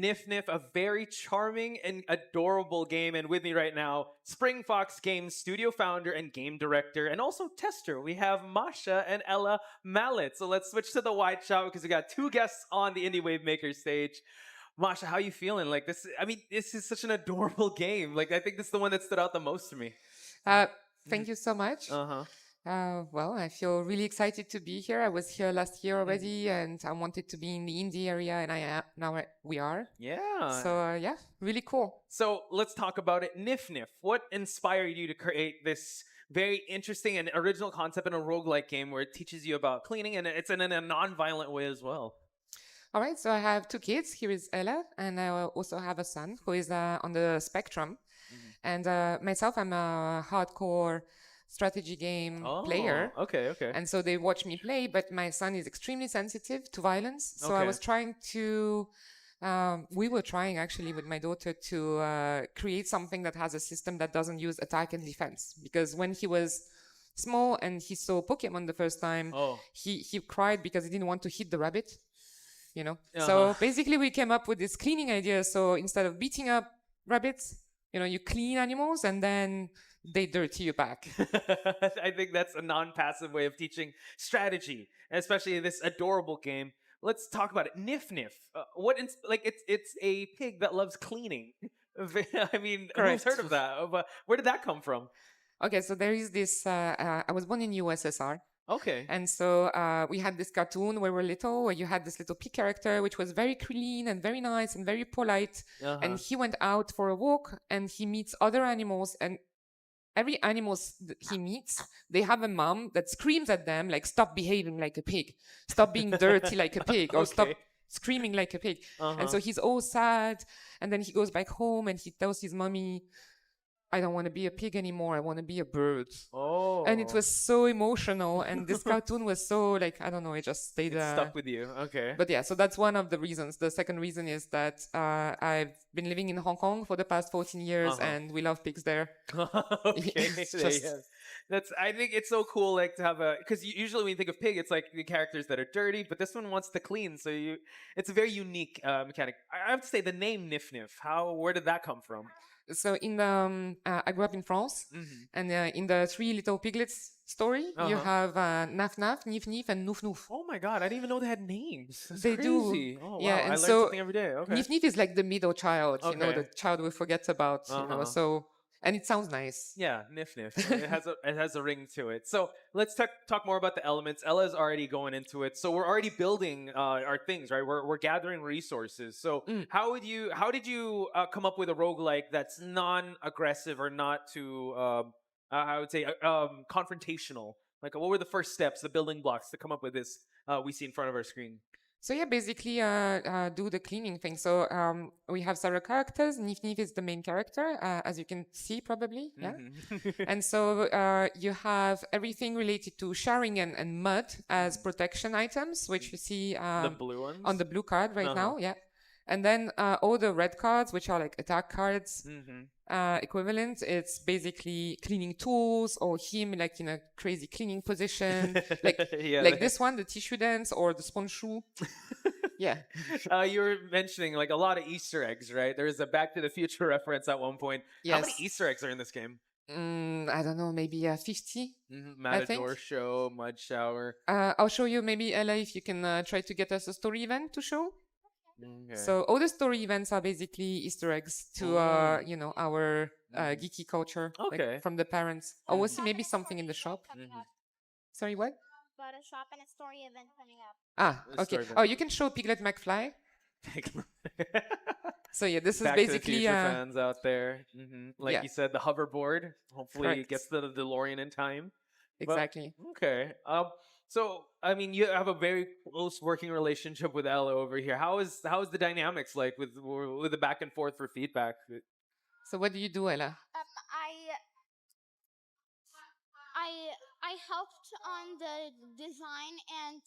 Nif Nif, a very charming and adorable game. And with me right now, Spring Fox Games studio founder and game director, and also tester. We have Masha and Ella Mallet. So let's switch to the wide shot because we got two guests on the Indie Wavemakers stage. Masha, how you feeling? Like this, I mean, this is such an adorable game. Like I think this is the one that stood out the most to me. Thank you so much. Uh-huh. Well, I feel really excited to be here. I was here last year already, and I wanted to be in the indie area, and I am now. We are. Yeah. So yeah, really cool. So let's talk about it. Nif Nif, what inspired you to create this very interesting and original concept in a roguelike game where it teaches you about cleaning and it's in a non-violent way as well? All right, so I have two kids. Here is Ella, and I also have a son who is on the spectrum. And myself, I'm a hardcore strategy game player. Okay. And so they watch me play, but my son is extremely sensitive to violence. So I Okay. was trying to, we were trying actually with my daughter to create something that has a system that doesn't use attack and defense. Because when he was small and he saw Pokemon the first time, he cried because he didn't want to hit the rabbit. You know, so basically we came up with this cleaning idea. So instead of beating up rabbits, you clean animals and then they dirty you back. I think that's a non-passive way of teaching strategy, especially in this adorable game. Let's talk about it. Nif Nif. It's a pig that loves cleaning. I mean, Correct. who's heard of that? But where did that come from? Okay, so there is this. I was born in USSR. Okay. And so we had this cartoon when we were little, where you had this little pig character, which was very clean and very nice and very polite. And he went out for a walk and he meets other animals. And every animals that he meets, they have a mom that screams at them, like, stop behaving like a pig, stop being dirty like a pig, or stop screaming like a pig. And so he's all sad. And then he goes back home and he tells his mommy, I don't want to be a pig anymore. I want to be a bird. Oh. And it was so emotional. And this cartoon was so like, I don't know, it just stayed stuck with you. Okay. But yeah, so that's one of the reasons. The second reason is that I've been living in Hong Kong for the past 14 years and we love pigs there. Okay. I think it's so cool, like to have because usually when you think of pig, it's like the characters that are dirty, but this one wants to clean. So it's a very unique mechanic. I have to say the name Nif Nif. Where did that come from? So in the I grew up in France, and in the Three Little Piglets story, you have Naf Naf, Nif Nif, and Nuf Nuf. Oh my god, I didn't even know they had names. That's they crazy. do. Oh wow, yeah, and I learn so something every day. Okay. Nif Nif is like the middle child, the child we forget about. So. And it sounds nice. Yeah, Nif Nif. It has a ring to it. So let's talk more about the elements. Ella's already going into it. So we're already building our things, right? We're gathering resources. So how did you come up with a roguelike that's non-aggressive or not too I would say confrontational? Like what were the first steps, the building blocks to come up with this we see in front of our screen? So yeah, basically do the cleaning thing. So we have several characters. Nif Nif is the main character, as you can see probably. Yeah. And so you have everything related to showering and mud as protection items, which you see the blue ones? On the blue card right now. Yeah. And then all the red cards, which are like attack cards equivalent, it's basically cleaning tools or him like in a crazy cleaning position. like this one, the tissue dance or the sponge shoe. Yeah. You were mentioning like a lot of Easter eggs, right? There is a Back to the Future reference at one point. Yes. How many Easter eggs are in this game? I don't know, maybe 50. Matador show, mud shower. I'll show you maybe, Ella, if you can try to get us a story event to show. Okay. So all the story events are basically Easter eggs to our geeky culture, like, from the parents. Oh, we'll see maybe something in the shop. Sorry, what? About a shop and a story event coming up. Okay. Oh, you can show Piglet McFly. So yeah, this is basically fans out there. Like you said, the hoverboard. Hopefully, it gets the DeLorean in time. Exactly. But, okay. So, I mean, you have a very close working relationship with Ella over here. How is the dynamics like with the back and forth for feedback? So, what do you do, Ella? I helped on the design and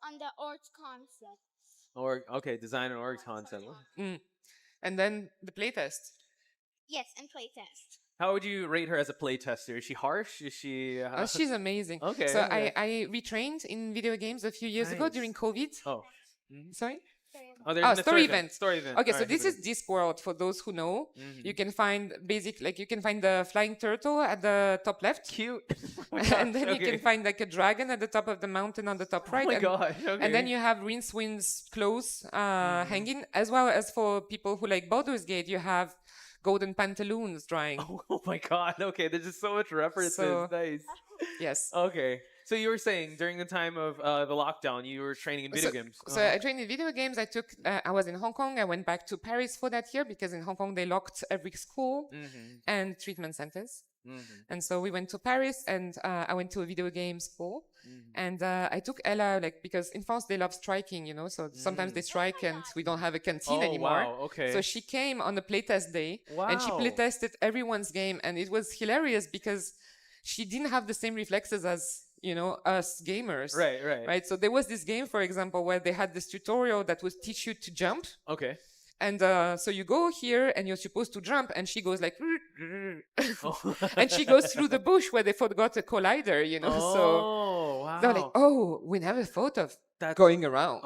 on the art concept. Design and art concept. And then the playtest. Yes, and playtest. How would you rate her as a playtester? Is she harsh? Is she... she's amazing. Okay. So I retrained in video games a few years ago during COVID. Oh. Sorry? Oh, there's a story event. Story event. Okay, All so right, this here is Discworld. For those who know, Mhm. you can find you can find the flying turtle at the top left, Cute. and then you can find like a dragon at the top of the mountain on the top right. Oh my and, gosh. Okay. and then you have Rincewind's clothes Mhm. hanging, as well as for people who like Baldur's Gate, you have golden pantaloons drying. Oh my god. Okay, there's just so much references. So- Nice. Yes. Okay. So you were saying during the time of the lockdown, you were training in video games. So I trained in video games. I was in Hong Kong. I went back to Paris for that year because in Hong Kong they locked every school Mhm. and treatment centers. Mhm. And so we went to Paris, and I went to a video game school. Mhm. And I took Ella, like, because in France they love striking, you know, so sometimes they strike and we don't have a canteen Oh anymore. wow. Okay. So she came on the playtest day and she Wow. playtested everyone's game, and it was hilarious because she didn't have the same reflexes as, you know, us gamers. Right. Right. Right. So there was this game, for example, where they had this tutorial that would teach you to jump. Okay. And so you go here and you're supposed to jump, and she goes like, Oh. and she goes through the bush where they forgot a collider, you know. So Oh wow. they're like, oh, we never thought of That's going around.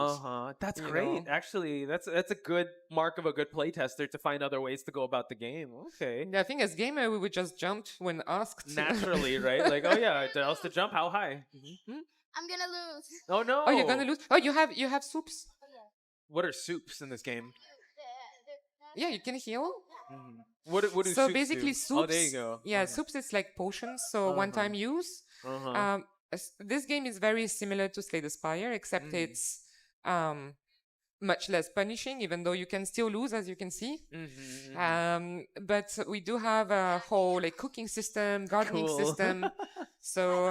That's you great. know? Actually, that's a good mark of a good playtester to find other ways to go about the game. Okay. I think as gamer we would just jump when asked. Naturally, right? Like, oh yeah, else to jump, how high? I'm gonna lose. Oh no. Oh, you're gonna lose. Oh, you have soups. What are soups in this game? Yeah, you can heal. Mhm. What do So soups basically, do? soups. Oh, there you go. Yeah, soups is like potions, so one-time use. Uh-huh. This game is very similar to Slay the Spire, except it's much less punishing, even though you can still lose, as you can see. But we do have a whole like cooking system, gardening Cool. system. So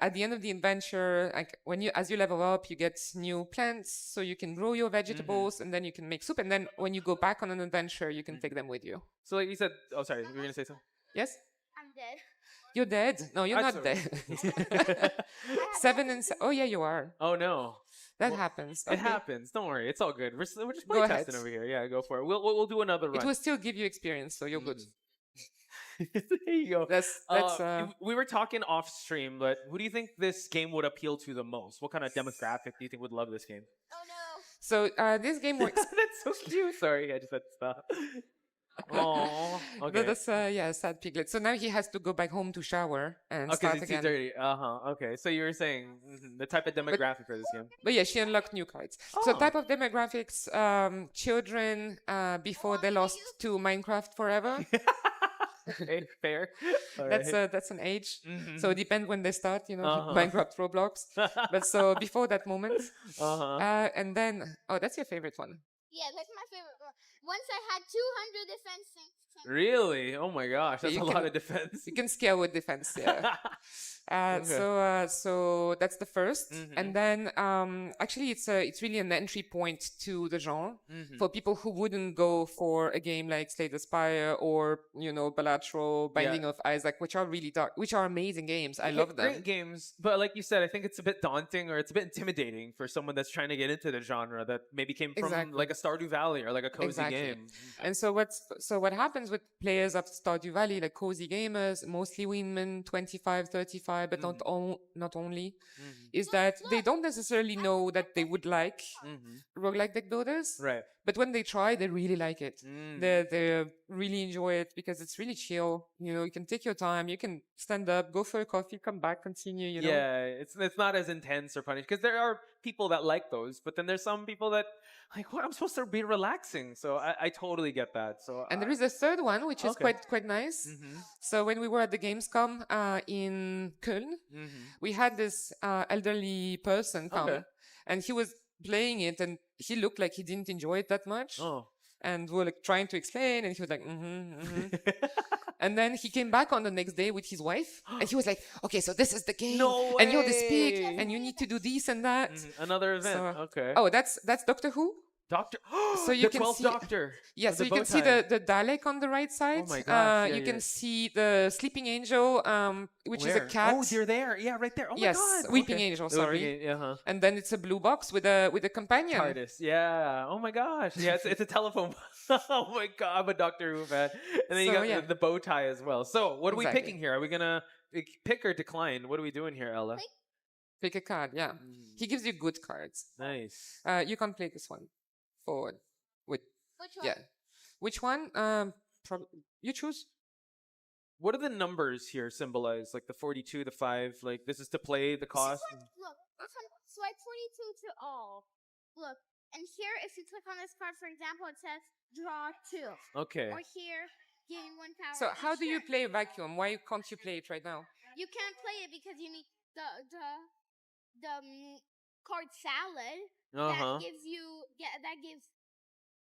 at the end of the adventure, like as you level up, you get new plants, so you can grow your vegetables, and then you can make soup. And then when you go back on an adventure, you can take them with you. So like you said, oh sorry, you were gonna say something? Yes, I'm dead. you're dead. No, you're That's not dead. Oh yeah, you are. Oh no. That happens. It Okay. happens. Don't worry. It's all good. We're just Go ahead. playtesting over here. Yeah, go for it. We'll do another run. It will still give you experience, so you're good. There you go. That's we were talking off stream, but who do you think this game would appeal to the most? What kind of demographic do you think would love this game? Oh no. so. This game works. That's so cute. Sorry, I just had to stop. Oh, okay. That's a sad piglet. So now he has to go back home to shower and Okay, start it's again. dirty. Okay, so you were saying the type of demographic for this game. But yeah, she unlocked new cards. So type of demographics: children before they lost to Minecraft forever. Okay, fair. All That's right. that's an age. Mhm. So it depends when they start, you know, Uh-huh. Minecraft, Roblox. But so before that moment, Uh-huh. and then that's your favorite one. Yeah, that's my favorite one. Once I had 200 defense things. Really? Oh my gosh, that's you a can- lot of defense. You can scale with defense. Yeah. Okay. So that's the 1st, Mhm. and then actually it's really an entry point to the genre Mhm. for people who wouldn't go for a game like Slay the Spire or Balatro, Binding Yeah. of Isaac, which are really dark, which are amazing games. I Yeah, love them. Great games, but like you said, I think it's a bit daunting or it's a bit intimidating for someone that's trying to get into the genre that maybe came from Exactly. like a Stardew Valley or like a cozy Exactly. game. And so what happens with players of Stardew Valley, like cozy gamers, mostly women, 25, 35, but not only, is that they don't necessarily know that they would like roguelike deck builders. Right. But when they try, they really like it. Mm. They really enjoy it because it's really chill. You can take your time. You can stand up, go for a coffee, come back, continue. Yeah, it's not as intense or punishing because there are people that like those, but then there's some people that like, what, I'm supposed to be relaxing. So I totally get that. So And there is a third one, which is Okay. quite nice. Mhm. So when we were at the Gamescom in Köln, we had this elderly person come, Okay. and he was playing it, and he looked like he didn't enjoy it that much. Oh. And we were like trying to explain, and he was like, And then he came back on the next day with his wife, and he was like, "Okay, so this is the game, No and you're this big, way. and you need to do this and that." Another event. So- Okay. Oh, that's Doctor Who. Doctor. So you the can 12th see- Doctor. Yeah, With so the you can bow see tie. the Dalek on the right side. my gosh, yeah, you can yeah. see the sleeping angel, which is a Where? cat. Oh, they're there. Yeah, right there. Oh Yes, my god. Weeping Okay. Angel, The sorry. Weeping Angel, And then it's a blue box with a companion. TARDIS. Yeah. Oh my gosh. Yeah, it's a telephone. Oh my god, I'm a Doctor Who fan. And then you So, got yeah. the bow tie as well. So what are we Exactly. picking here? Are we gonna pick or decline? What are we doing here, Ella? Pick a card, yeah. He gives you good cards. Nice. You can't play this one. forward. Wait, Which one? yeah. Which one? You choose. What are the numbers here symbolize? Like the 42, the 5, like this is to play the cost? Look, this one, swipe 42 to all. Look, and here, if you click on this card, for example, it says draw 2. Okay. Or here, gain 1 power. So how each do you turn. play Vacuum? Why can't you play it right now? You can't play it because you need the card salad. Uh-huh.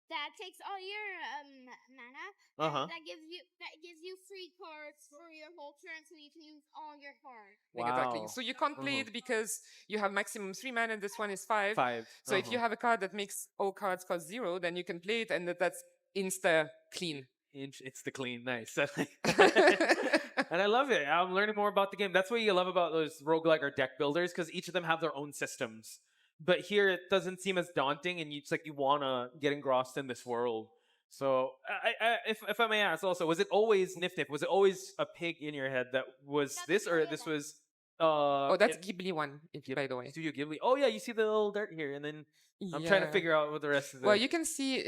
That takes all your mana. Uh-huh. And that gives you free cards for your whole turn, so you can use all your cards. Exactly. Wow. So you can't play it because you have maximum 3 mana and this one is 5. 5. So if you have a card that makes all cards cost 0, then you can play it and that's insta clean. It's the clean, nice. And I love it. I'm learning more about the game. That's what you love about those roguelike or deck builders, because each of them have their own systems. But here it doesn't seem as daunting, and it's like you want to get engrossed in this world. So, if I may ask, also, was it always Nif Nif? Was it always a pig in your head that was That's this, or Ghibli, this yeah. was? Oh, that's Ghibli one, by the way. Studio Ghibli. Oh yeah, you see the little dirt here, and then I'm trying to figure out what the rest of the. Well, you can see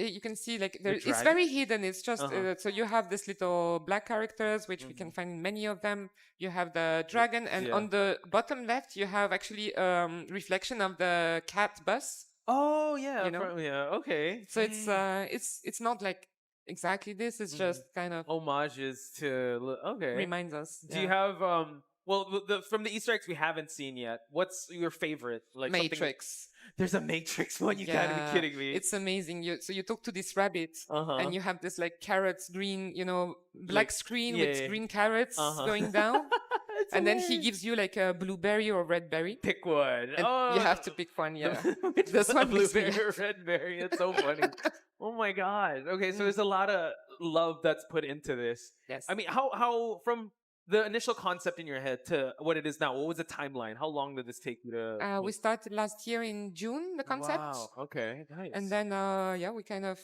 like there, it's dragon? very hidden. It's just Uh-huh. so you have this little black characters, which we can find in many of them. You have the dragon, and Yeah. on the bottom left, you have actually reflection of the cat bus. Oh yeah, You know? yeah. Okay. So it's not like exactly this. It's just kind of homages to. Okay. reminds us. Do you have Well, from the Easter eggs we haven't seen yet, what's your favorite? Like something- Matrix? There's a Matrix one. You gotta be kidding me. It's amazing. So you talk to this rabbit, Uh-huh. and you have this like carrots, green, black screen yeah, with yeah. green carrots Uh-huh. going down, It's and then he hilarious. gives you like a blueberry or red berry, Pick one. and you have to pick one. Yeah, this one makes me blueberry or red berry. It's so funny. Oh my god. Okay, so there's a lot of love that's put into this. Yes. I mean, how from the initial concept in your head to what it is now, what was the timeline? How long did this take you to? We started last year in June, the concept. Wow. Okay. Nice. And then, we kind of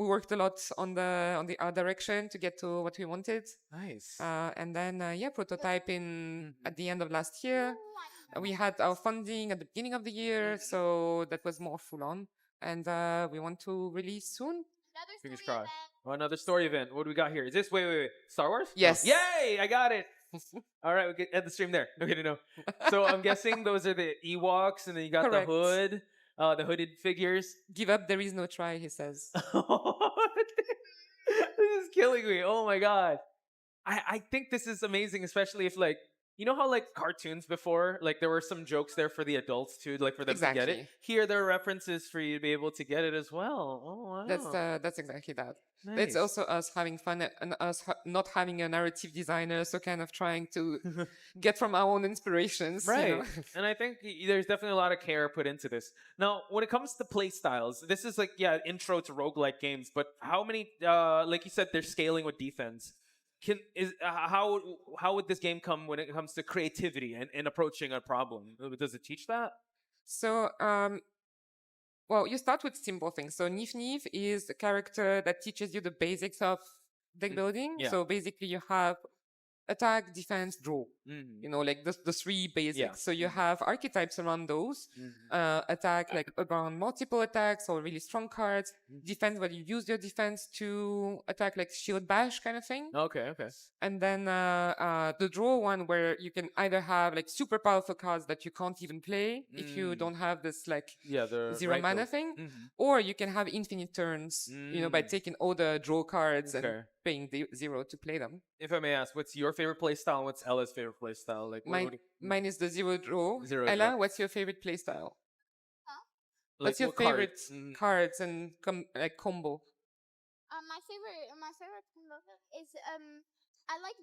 we worked a lot on the art direction to get to what we wanted. Nice. And then, prototyping at the end of last year. We had our funding at the beginning of the year, so that was more full on. And we want to release soon. Another Fingers story crossed. event. Oh, another story event. What do we got here? Is this wait? Star Wars? Yes. Yay! I got it. All right, we can end the stream there. Okay, no. So I'm guessing those are the Ewoks, and then you got Correct. the hood, the hooded figures. Give up, there is no try, he says. This is killing me. Oh my god. I think this is amazing, especially if like you know how like cartoons before, like there were some jokes there for the adults too, like for them to get it. Exactly. Here there are references for you to be able to get it as well. Oh wow. That's exactly that. Nice. It's also us having fun and us not having a narrative designer, so kind of trying to get from our own inspirations. Right. You know? And I think there's definitely a lot of care put into this. Now, when it comes to play styles, this is like, intro to roguelike games, but how many, like you said, they're scaling with defense. How would this game come when it comes to creativity and approaching a problem? Does it teach that? So, well, you start with simple things. So Nif Nif is a character that teaches you the basics of deck building. Yeah. So basically you have attack, defense, draw. Mm-hmm. You know, like the three basics. Yeah. So you have archetypes around those. Attack, like around multiple attacks or really strong cards. Defense, where you use your defense to attack, like shield bash kind of thing. Okay. And then the draw one, where you can either have like super powerful cards that you can't even play if you don't have this like the zero mana thing, or you can have infinite turns, by taking all the draw cards and paying the 0 to play them. If I may ask, what's your favorite play style and what's Ella's favorite play style? Like Mine is the 0 draw. Zero Ella, draw. what's your favorite play style? Like, What's your what card? favorite cards and like combo? My favorite combo is I like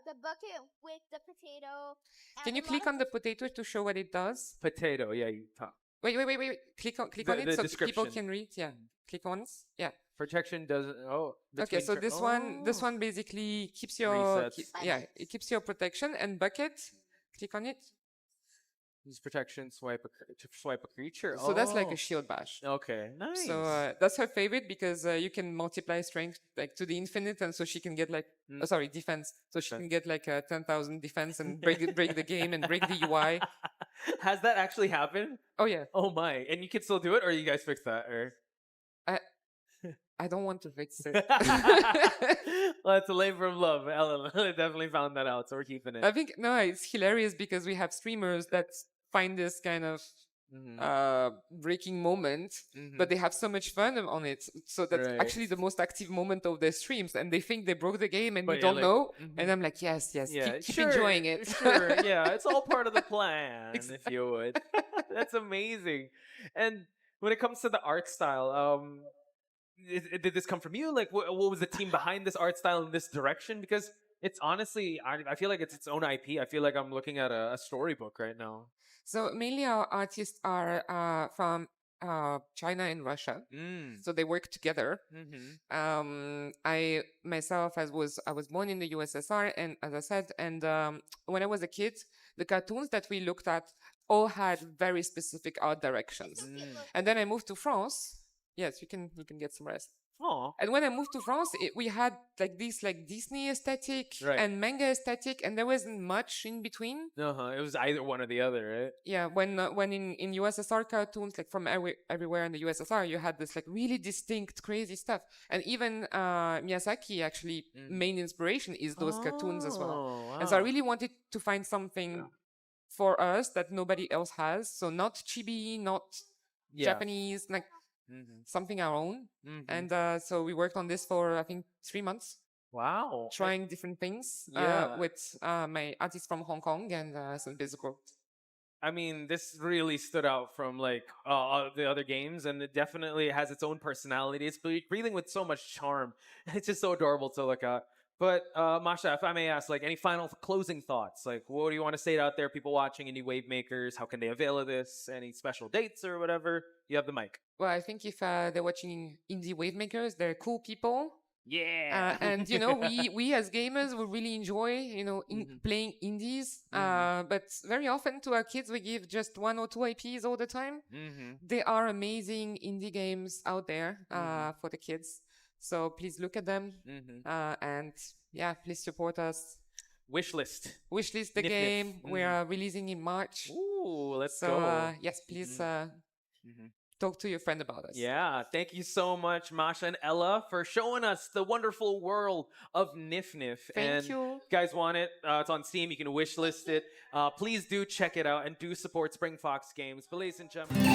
the bucket with the potato. Can you click on the potato to show what it does? Potato, you talk. Wait. Click on The it so description. people can read. Yeah. Click once. Yeah. Protection doesn't. Oh. Okay, so this one basically keeps your Resets. it keeps your protection, and bucket. Click on it. Use protection, swipe a creature. So that's like a shield bash. Okay, nice. So that's her favorite because you can multiply strength like to the infinite, and so she can get like defense. So she can get like 10,000 defense and break the game and break the UI. Has that actually happened? Oh yeah. Oh my! And you can still do it, or you guys fix that, or? I don't want to fix it. Well, it's a labor of love. Ellen definitely found that out, so we're keeping it. I think no, it's hilarious because we have streamers that find this kind of breaking moment, but they have so much fun on it. So that's actually the most active moment of their streams, and they think they broke the game, and But you you're don't like, know. And I'm like, yes, Yeah, keep sure, enjoying it. Sure, yeah, it's all part of the plan, if you would. That's amazing. And when it comes to the art style, did this come from you? Like, what was the team behind this art style in this direction? Because it's honestly, I feel like it's its own IP. I feel like I'm looking at a storybook right now. So mainly our artists are from China and Russia. So they work together. I myself, I was born in the USSR, and as I said, and when I was a kid, the cartoons that we looked at all had very specific art directions. And then I moved to France. Yes, you can get some rest. Oh. And when I moved to France, we had like this like Disney aesthetic and manga aesthetic, and there wasn't much in between. It was either one or the other, right? Yeah, when in USSR cartoons, like from everywhere in the USSR, you had this like really distinct, crazy stuff. And even Miyazaki actually main inspiration is those cartoons as well. Wow. And so I really wanted to find something for us that nobody else has. So not chibi, not Japanese, like something our own. And so we worked on this for I think 3 months. Wow. Trying different things with my artists from Hong Kong and some physical. I mean, this really stood out from like the other games, and it definitely has its own personality. It's breathing with so much charm. It's just so adorable to look at. But Masha, if I may ask, like any final closing thoughts? Like, what do you want to say out there, people watching, any Wavemakers? How can they avail of this? Any special dates or whatever? You have the mic. Well, I think if they're watching indie Wavemakers, they're cool people. Yeah. And you know, we as gamers we really enjoy playing indies. But very often to our kids we give just 1 or 2 IPs all the time. There are amazing indie games out there for the kids. So please look at them. And yeah, please support us. Wishlist the Nif game. Nif. We are releasing in March. Ooh, let's go. Yes, please talk to your friend about us. Yeah, thank you so much, Masha and Ella, for showing us the wonderful world of Nif Nif. Thank you. Guys want it? It's on Steam. You can wishlist it. Please do check it out and do support Spring Fox Games. But ladies and gentlemen.